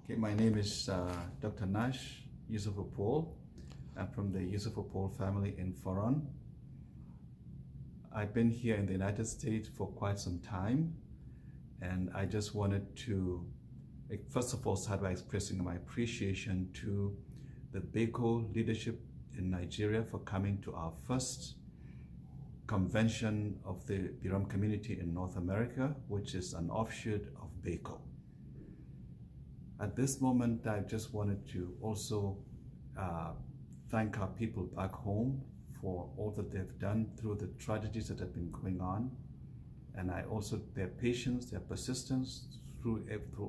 Okay, my name is Dr. Nash Yusufopol. I'm from the Yusufopol family in Foron. I've been here in the United States for quite some time, and I just wanted to, first of all, start by expressing my appreciation to the BECO leadership in Nigeria for coming to our first convention of the Birom community in North America, which is an offshoot of BECO. At this moment, I just wanted to also thank our people back home for all that they've done through the tragedies that have been going on, and their patience, their persistence through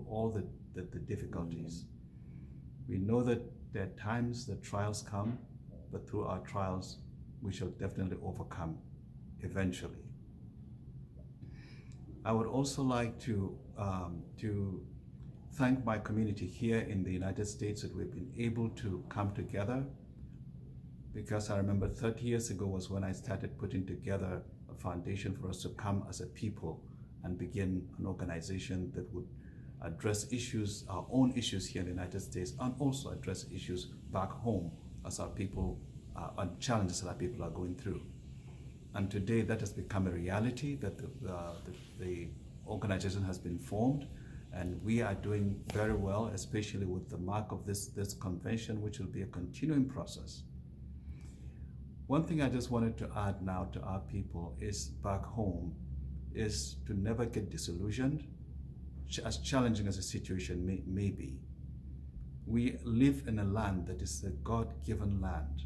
all the difficulties. We know that there are times that trials come, but through our trials, we shall definitely overcome eventually. I would also like to thank my community here in the United States that we've been able to come together, because I remember 30 years ago was when I started putting together a foundation for us to come as a people and begin an organization that would address issues, our own issues here in the United States, and also address issues back home as our people, and challenges that our people are going through. And today that has become a reality, that the organization has been formed, and we are doing very well, especially with the mark of this convention, which will be a continuing process. One thing I just wanted to add now to our people is back home is to never get disillusioned, as challenging as the situation may be. We live in a land that is a God-given land,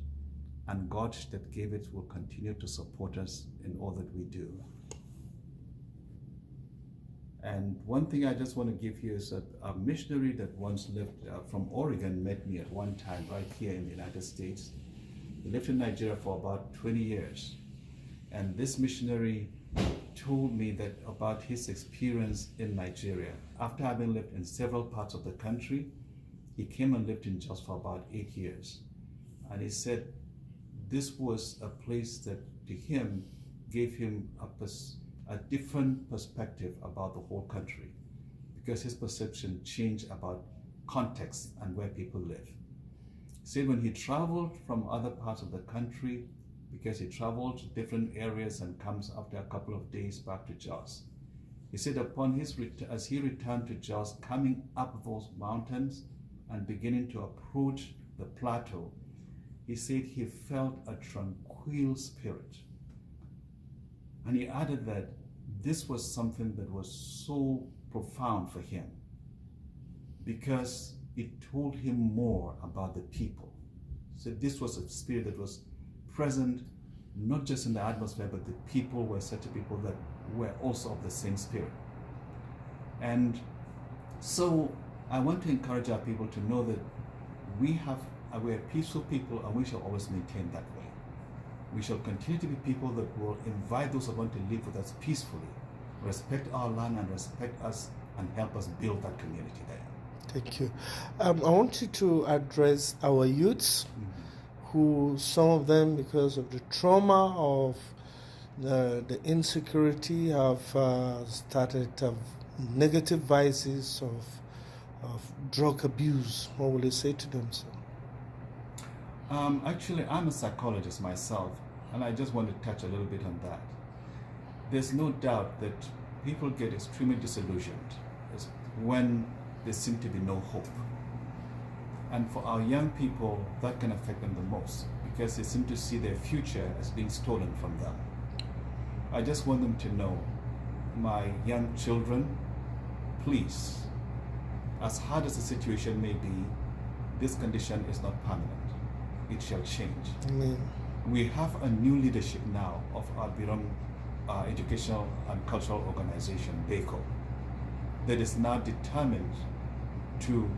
and God that gave it will continue to support us in all that we do. And one thing I just want to give you is that a missionary that once lived from Oregon met me at one time right here in the United States. He lived in Nigeria for about 20 years. And this missionary told me that about his experience in Nigeria. After having lived in several parts of the country, he came and lived in Jos for about 8 years. And he said this was a place that to him gave him a different perspective about the whole country, because his perception changed about context and where people live. He said when he traveled from other parts of the country, because he traveled to different areas and comes after a couple of days back to Jos, he said upon as he returned to Jos, coming up those mountains and beginning to approach the plateau, he said he felt a tranquil spirit. And he added that this was something that was so profound for him, because it told him more about the people. So this was a spirit that was present, not just in the atmosphere, but the people were such people that were also of the same spirit. And so I want to encourage our people to know that we're peaceful people, and we shall always maintain that way. We shall continue to be people that will invite those who want to live with us peacefully, respect our land and respect us, and help us build that community there. Thank you. I want you to address our youths, who some of them, because of the trauma of the insecurity, have started negative vices of drug abuse. What will you say to them, sir? Actually, I'm a psychologist myself, and I just want to touch a little bit on that. There's no doubt that people get extremely disillusioned when there seems to be no hope. And for our young people, that can affect them the most, because they seem to see their future as being stolen from them. I just want them to know, my young children, please, as hard as the situation may be, this condition is not permanent. It shall change. Amen. We have a new leadership now of our Birom Educational and Cultural Organization, BECO, that is now determined to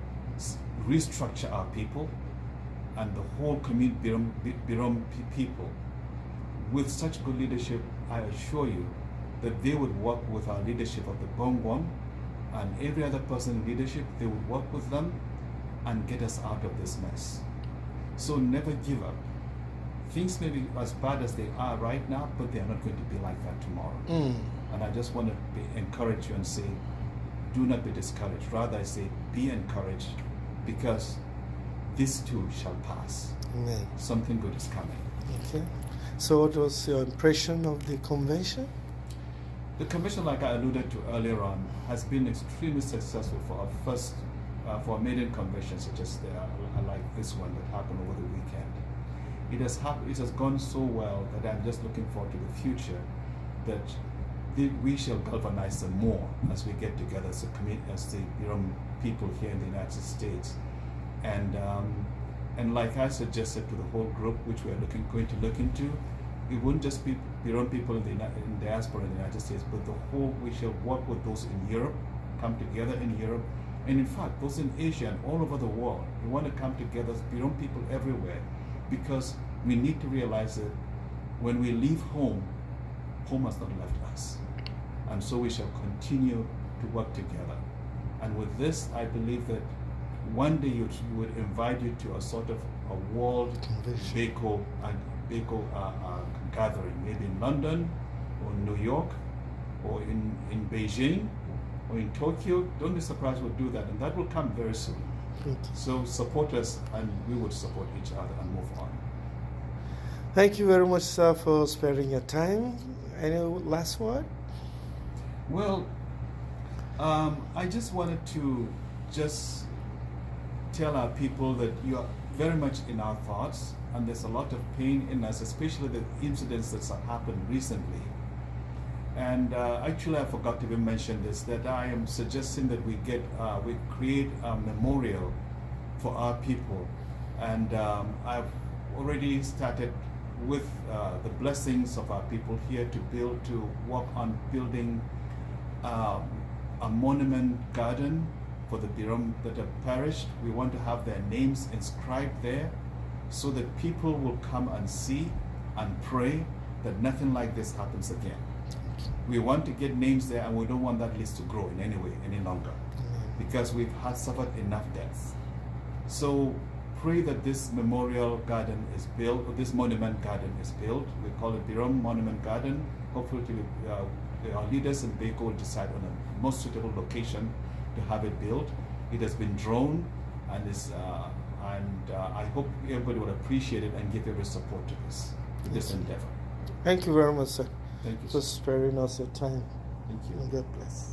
restructure our people and the whole community, Birom people. With such good leadership, I assure you that they would work with our leadership of the Bongwon and every other person in leadership. They would work with them and get us out of this mess. So never give up. Things may be as bad as they are right now, but they are not going to be like that tomorrow. And I just want to encourage you and say, do not be discouraged. Rather, I say, be encouraged, because this too shall pass. Amen. Something good is coming. Okay. So, what was your impression of the convention? The convention, like I alluded to earlier on, has been extremely successful for our first, for our maiden convention, such as like this one that happened over the weekend. It has gone so well that I'm just looking forward to the future, that we shall galvanize them more as we get together as the Birom people here in the United States, and like I suggested to the whole group, which we are going to look into, it wouldn't just be Birom people in diaspora in the United States, but the whole. We shall work with those in Europe, come together in Europe, and in fact those in Asia and all over the world. We want to come together as Birom people everywhere, because we need to realize that when we leave home, home has not left us. And so we shall continue to work together. And with this, I believe that one day you would invite you to a sort of a world Beko gathering, maybe in London or New York or in Beijing or in Tokyo. Don't be surprised we'll do that, and that will come very soon. So support us, and we would support each other and move on. Thank you very much, sir, for sparing your time. Any last word? Well, I just wanted to tell our people that you are very much in our thoughts, and there's a lot of pain in us, especially the incidents that have happened recently. And actually, I forgot to even mention this, that I am suggesting that we create a memorial for our people. And I've already started with the blessings of our people here to work on building a monument garden for the Birom that have perished. We want to have their names inscribed there, so that people will come and see and pray that nothing like this happens again. We want to get names there, and we don't want that list to grow in any way any longer, because we've suffered enough deaths. So pray that this memorial garden is built, or this monument garden is built. We call it Birom Monument Garden. Hopefully our leaders in Beko will decide on a most suitable location to have it built. It has been drawn, and I hope everybody will appreciate it and give every support to this endeavor. Thank you very much, sir. Thank you, for sir. sparing us your time. Thank you. And God bless.